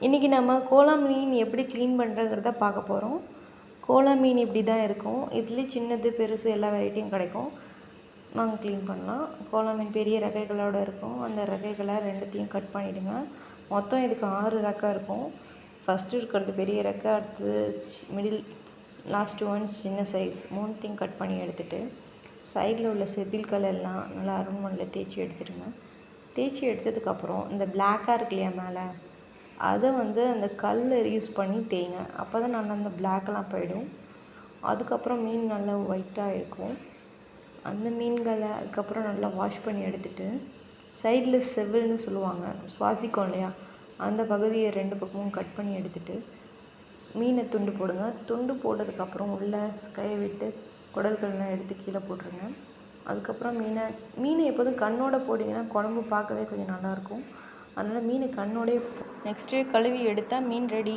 இன்றைக்கி நம்ம கோலா மீன் எப்படி க்ளீன் பண்ணுறங்கிறத பார்க்க போகிறோம். கோலா மீன் இப்படி தான் இருக்கும். இதுலேயும் சின்னது பெருசு எல்லா வெரைட்டியும் கிடைக்கும். வாங்க க்ளீன் பண்ணலாம். கோலா மீன் பெரிய ரெக்கைகளோடு இருக்கும். அந்த ரெக்கைகளை ரெண்டுத்தையும் கட் பண்ணிவிடுங்க. மொத்தம் இதுக்கு 6 ரெக்கை இருக்கும். ஃபஸ்ட்டு இருக்கிறது பெரிய ரெக்கை, அடுத்தது மிடில், லாஸ்ட்டு ஒன்ஸ் சின்ன சைஸ், 3த்தையும் கட் பண்ணி எடுத்துகிட்டு சைடில் உள்ள செதில்கள் எல்லாம் நல்லா அருண்மனையில் தேய்ச்சி எடுத்துடுங்க. தேய்ச்சி எடுத்ததுக்கப்புறம் இந்த பிளாக்காக இருக்கு இல்லையா மேலே, அதை அந்த கல் யூஸ் பண்ணி தேய்ங்க. அப்போ தான் நல்லா அந்த பிளாக்கெல்லாம் போயிடும். அதுக்கப்புறம் மீன் நல்லா ஒயிட்டாக இருக்கும். அந்த மீன்களை அதுக்கப்புறம் நல்லா வாஷ் பண்ணி எடுத்துகிட்டு சைடில் செவில்னு சொல்லுவாங்க, சுவாசிக்கும் இல்லையா, அந்த பகுதியை 2 பக்கமும் கட் பண்ணி எடுத்துகிட்டு மீனை துண்டு போடுங்க. துண்டு போட்டதுக்கப்புறம் உள்ளே கையை விட்டு குடல்கள்லாம் எடுத்து கீழே போட்டுருங்க. அதுக்கப்புறம் மீனை எப்போதும் கண்ணோடு போட்டிங்கன்னா குழம்பு பார்க்கவே கொஞ்சம் நல்லாயிருக்கும். அதனால் மீனை கண்ணோடே நெக்ஸ்ட்டு கழுவி எடுத்தால் மீன் ரெடி.